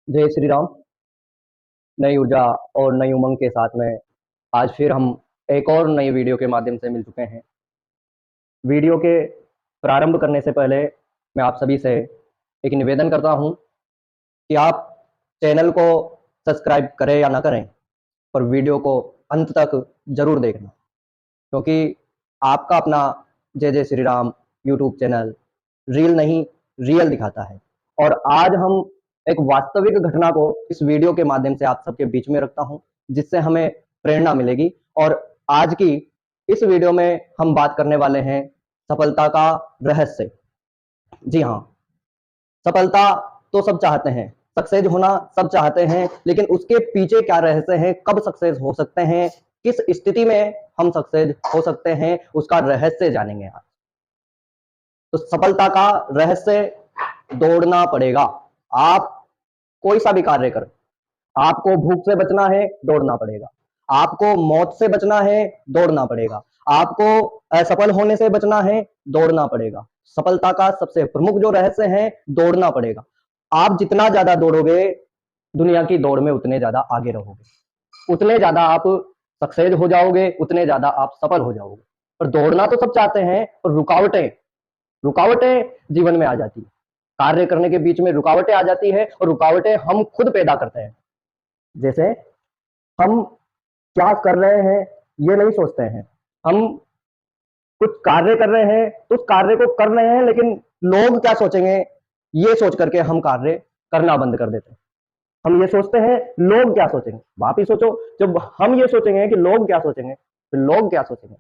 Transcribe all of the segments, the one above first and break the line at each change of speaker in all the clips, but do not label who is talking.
जय श्री राम। नई ऊर्जा और नई उमंग के साथ में आज फिर हम एक और नई वीडियो के माध्यम से मिल चुके हैं। वीडियो के प्रारंभ करने से पहले मैं आप सभी से एक निवेदन करता हूं कि आप चैनल को सब्सक्राइब करें या ना करें, पर वीडियो को अंत तक जरूर देखना, क्योंकि आपका अपना जय जय Shri Ram YouTube channel reel नहीं रियल दिखाता है। और आज हम एक वास्तविक घटना को इस वीडियो के माध्यम से आप सबके बीच में रखता हूं, जिससे हमें प्रेरणा मिलेगी। और आज की इस वीडियो में हम बात करने वाले हैं सफलता का रहस्य। जी हाँ, सफलता तो सब चाहते हैं, सक्सेस होना सब चाहते हैं, लेकिन उसके पीछे क्या रहस्य है, कब सक्सेस हो सकते हैं, किस स्थिति में हम सक्सेस हो सकते हैं, उसका रहस्य जानेंगे आज। तो सफलता का रहस्य, दौड़ना पड़ेगा। आप कोई सा भी कार्य करें, आपको भूख से बचना है, दौड़ना पड़ेगा। आपको मौत से बचना है, दौड़ना पड़ेगा। आपको असफल होने से बचना है, दौड़ना पड़ेगा। सफलता का सबसे प्रमुख जो रहस्य है, दौड़ना पड़ेगा। आप जितना ज्यादा दौड़ोगे, दुनिया की दौड़ में उतने ज्यादा आगे रहोगे, उतने ज्यादा आप सक्सेस हो जाओगे, उतने ज्यादा आप सफल हो जाओगे। पर दौड़ना तो सब चाहते हैं, पर रुकावटें रुकावटें जीवन में आ जाती है। कार्य करने के बीच में रुकावटें आ जाती है, और रुकावटें हम खुद पैदा करते हैं। जैसे हम क्या कर रहे हैं ये नहीं सोचते हैं। हम कुछ कार्य कर रहे हैं तो उस कार्य को कर रहे हैं, लेकिन लोग क्या सोचेंगे ये सोच करके हम कार्य करना बंद कर देते हैं। हम ये सोचते हैं लोग क्या सोचेंगे। आप ही सोचो, जब हम ये सोचेंगे कि लोग क्या सोचेंगे, तो लोग क्या सोचेंगे।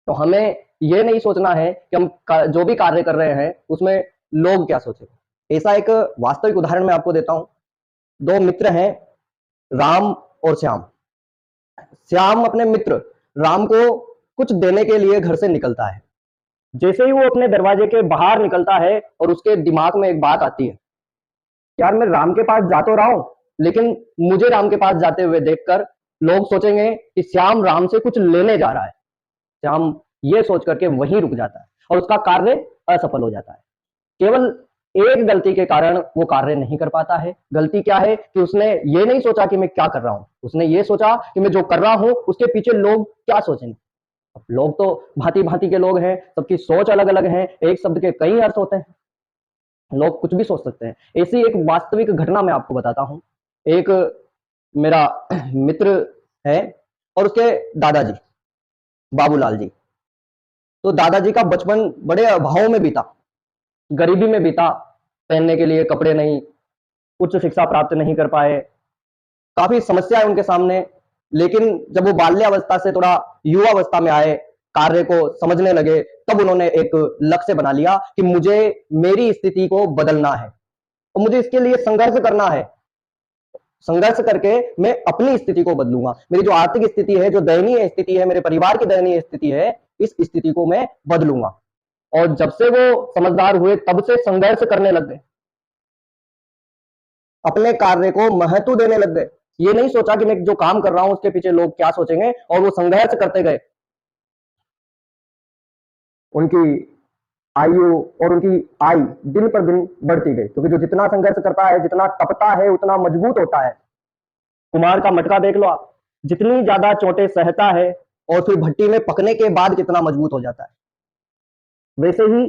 तो हमें ये नहीं सोचना है कि हम जो भी कार्य कर रहे हैं उसमें लोग क्या सोचेंगे। ऐसा एक वास्तविक उदाहरण मैं आपको देता हूं। दो मित्र हैं, राम और श्याम। श्याम अपने मित्र राम को कुछ देने के लिए घर से निकलता है। जैसे ही वो अपने दरवाजे के बाहर निकलता है और उसके दिमाग में एक बात आती है, यार मैं राम के पास जा तो रहा हूं, लेकिन मुझे राम के पास जाते हुए देखकर लोग सोचेंगे कि श्याम राम से कुछ लेने जा रहा है। श्याम ये सोच करके वहीं रुक जाता है और उसका कार्य असफल हो जाता है। केवल एक गलती के कारण वो कार्य नहीं कर पाता है। गलती क्या है कि उसने ये नहीं सोचा कि मैं क्या कर रहा हूं, उसने ये सोचा कि मैं जो कर रहा हूं उसके पीछे लोग क्या सोचेंगे। अब लोग तो भांति भांति के लोग हैं, सबकी सोच अलग अलग है, एक शब्द के कई अर्थ होते हैं, लोग कुछ भी सोच सकते हैं। ऐसी एक वास्तविक घटना मैं आपको बताता हूं। एक मेरा मित्र है और उसके दादाजी बाबूलाल जी। तो दादाजी का बचपन बड़े अभाव में बीता, गरीबी में बीता। पहनने के लिए कपड़े नहीं, उच्च शिक्षा प्राप्त नहीं कर पाए, काफी समस्या है उनके सामने। लेकिन जब वो बाल्यावस्था से थोड़ा युवावस्था में आए, कार्य को समझने लगे, तब उन्होंने एक लक्ष्य बना लिया कि मुझे मेरी स्थिति को बदलना है और मुझे इसके लिए संघर्ष करना है। संघर्ष करके मैं अपनी स्थिति को बदलूंगा। मेरी जो आर्थिक स्थिति है, जो दयनीय स्थिति है, मेरे परिवार की दयनीय स्थिति है, इस स्थिति को मैं बदलूंगा। और जब से वो समझदार हुए तब से संघर्ष करने लग गए, अपने कार्य को महत्व देने लग गए। ये नहीं सोचा कि मैं जो काम कर रहा हूं उसके पीछे लोग क्या सोचेंगे, और वो संघर्ष करते गए। उनकी आयु और उनकी आय दिन पर दिन बढ़ती गई, क्योंकि जो जितना संघर्ष करता है, जितना तपता है, उतना मजबूत होता है। कुमार का मटका देख लो आप, जितनी ज्यादा चोटें सहता है और फिर भट्टी में पकने के बाद कितना मजबूत हो जाता है। वैसे ही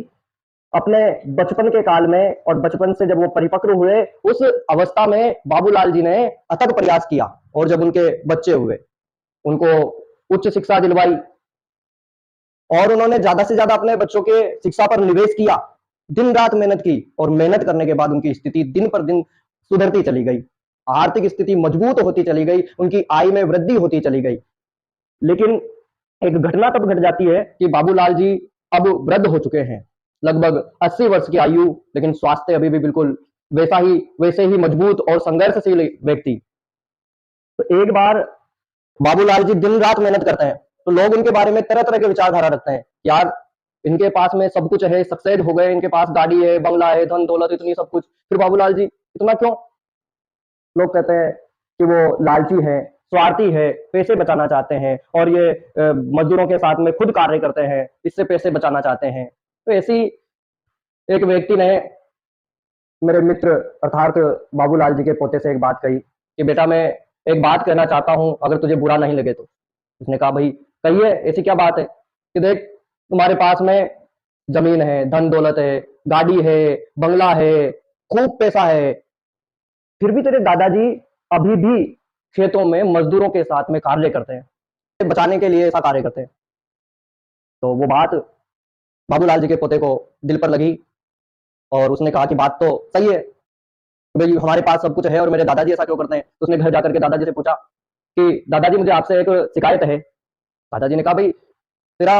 अपने बचपन के काल में और बचपन से जब वो परिपक्व हुए, उस अवस्था में बाबूलाल जी ने अथक प्रयास किया, और जब उनके बच्चे हुए, उनको उच्च शिक्षा दिलवाई, और उन्होंने ज्यादा से ज्यादा अपने बच्चों के शिक्षा पर निवेश किया। दिन रात मेहनत की, और मेहनत करने के बाद उनकी स्थिति दिन पर दिन सुधरती चली गई, आर्थिक स्थिति मजबूत होती चली गई, उनकी आय में वृद्धि होती चली गई। लेकिन एक घटना तब घट जाती है कि बाबूलाल जी अब वृद्ध हो चुके हैं, लगभग 80 वर्ष की आयु, लेकिन स्वास्थ्य अभी भी बिल्कुल वैसे ही मजबूत और संघर्षशील व्यक्ति। तो एक बार बाबूलाल जी दिन रात मेहनत करते हैं, तो लोग उनके बारे में तरह तरह के विचारधारा रखते हैं। यार इनके पास में सब कुछ है, सक्सेस हो गए, इनके पास गाड़ी है, बंगला है, धन दौलत, इतनी सब कुछ, फिर बाबूलाल जी इतना क्यों। लोग कहते हैं कि वो लालची है, स्वार्थी है, पैसे बचाना चाहते हैं, और ये मजदूरों के साथ में खुद कार्य करते हैं, इससे पैसे बचाना चाहते हैं। तो ऐसी एक व्यक्ति ने मेरे मित्र अर्थात बाबूलाल जी के पोते से एक बात कही कि बेटा मैं एक बात कहना चाहता हूँ, अगर तुझे बुरा नहीं लगे तो। उसने कहा भाई कहिए, ऐसी क्या बात है? कि देख तुम्हारे पास में जमीन है, धन दौलत है, गाड़ी है, बंगला है, खूब पैसा है, फिर भी तेरे दादाजी अभी भी खेतों में मजदूरों के साथ में कार्य करते हैं, बचाने के लिए ऐसा कार्य करते हैं। तो वो बात बाबूलाल जी के पोते को दिल पर लगी और उसने कहा कि बात तो सही है, भाई हमारे पास सब कुछ है और मेरे दादाजी ऐसा क्यों करते हैं? तो उसने घर जाकर के दादाजी से पूछा कि दादाजी मुझे आपसे एक शिकायत है। दादाजी ने कहा भाई तेरा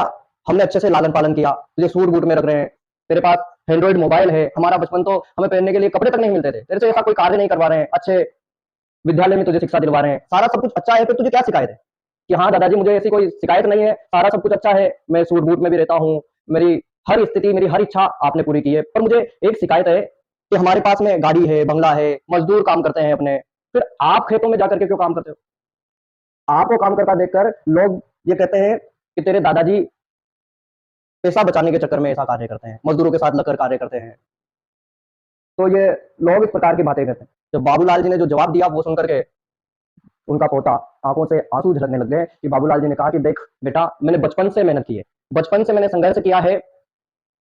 हमने अच्छे से लालन पालन किया, तुझे सूट बूट में रख रहे हैं, तेरे पास एंड्रॉइड मोबाइल है, हमारा बचपन तो हमें पहनने के लिए कपड़े तक नहीं मिलते थे, तेरे से ऐसा कोई कार्य नहीं करवा रहे हैं, अच्छे विद्यालय में तुझे शिक्षा दिलवा रहे हैं, सारा सब कुछ अच्छा है, फिर तुझे क्या शिकायत है? कि हाँ दादाजी मुझे ऐसी कोई शिकायत नहीं है, सारा सब कुछ अच्छा है, मैं सूट बूट में भी रहता हूँ, मेरी हर स्थिति मेरी हर इच्छा आपने पूरी की है, पर मुझे एक शिकायत है कि हमारे पास में गाड़ी है, बंगला है, मजदूर काम करते हैं अपने, फिर आप खेतों में जाकर के क्यों काम करते हो? आपको काम करता देखकर लोग ये कहते हैं कि तेरे दादाजी पैसा बचाने के चक्कर में ऐसा कार्य करते हैं, मजदूरों के साथ लगकर कार्य करते हैं। तो ये लोग इस प्रकार की बातें करते हैं। जब बाबूलाल जी ने जो जवाब दिया वो सुनकर के उनका पोता आंखों से आंसू झलकने लग गए कि बाबूलाल जी ने कहा कि देख बेटा मैंने बचपन से मेहनत की है, बचपन से मैंने संघर्ष किया है,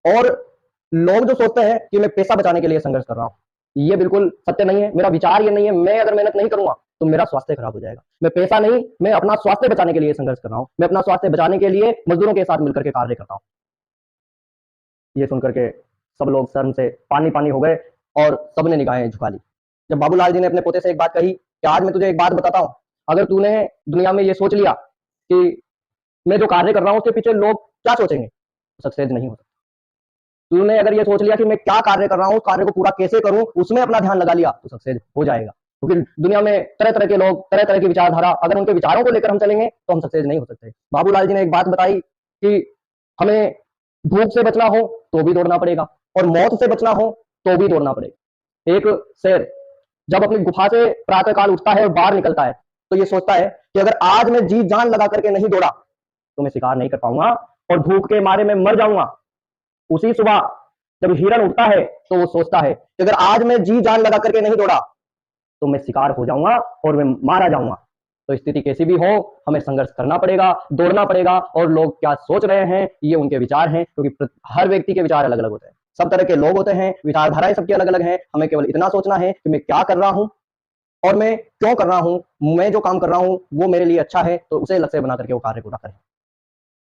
और लोग जो सोचते हैं कि मैं पैसा बचाने के लिए संघर्ष कर रहा हूँ, ये बिल्कुल सत्य नहीं है। मेरा विचार ये नहीं है, मैं अगर मेहनत नहीं करूंगा तो मेरा स्वास्थ्य खराब हो जाएगा। मैं पैसा नहीं, मैं अपना स्वास्थ्य बचाने के लिए संघर्ष कर रहा हूँ, मैं अपना स्वास्थ्य बचाने के लिए मजदूरों के साथ मिलकर के कार्य करता हूँ। ये सुनकर के सब लोग शर्म से पानी पानी हो गए और सबने निगाहें झुका ली। जब बाबूलाल जी ने अपने पोते से एक बात कही कि आज मैं तुझे एक बात बताता हूँ, अगर तूने दुनिया में ये सोच लिया कि मैं जो कार्य कर रहा हूँ उसके पीछे लोग क्या सोचेंगे, सक्सेस नहीं हो सकता। तूने अगर ये सोच लिया कि मैं क्या कार्य कर रहा हूँ, कार्य को पूरा कैसे करूं, उसमें अपना ध्यान लगा लिया तो सक्सेस हो जाएगा। क्योंकि दुनिया में तरह तरह के लोग, तरह तरह की विचारधारा, अगर उनके विचारों को लेकर हम चलेंगे तो हम सक्सेस नहीं हो सकते। बाबूलाल जी ने एक बात बताई कि हमें भूख से बचना हो तो भी दौड़ना पड़ेगा, और मौत से बचना हो तो भी दौड़ना पड़ेगा। एक शेर जब अपनी गुफा से प्रातः काल उठता है और बाहर निकलता है तो ये सोचता है कि अगर आज मैं जी जान लगा करके नहीं दौड़ा तो मैं शिकार नहीं कर पाऊंगा और भूख के मारे में मर जाऊंगा। उसी सुबह जब हिरण उठता है तो वो सोचता है कि अगर आज मैं जी जान लगा करके नहीं दौड़ा तो मैं शिकार हो जाऊंगा और मैं मारा जाऊंगा। तो स्थिति कैसी भी हो हमें संघर्ष करना पड़ेगा, दौड़ना पड़ेगा, और लोग क्या सोच रहे हैं ये उनके विचार हैं, क्योंकि हर व्यक्ति के विचार अलग अलग होते हैं, सब तरह के लोग होते हैं, विचारधाराएं सबकी अलग अलग हैं। हमें केवल इतना सोचना है कि मैं क्या कर रहा हूं और मैं क्यों कर रहा हूं, मैं जो काम कर रहा हूं वो मेरे लिए अच्छा है, तो उसे लक्ष्य बना करके वो कार्य पूरा करें।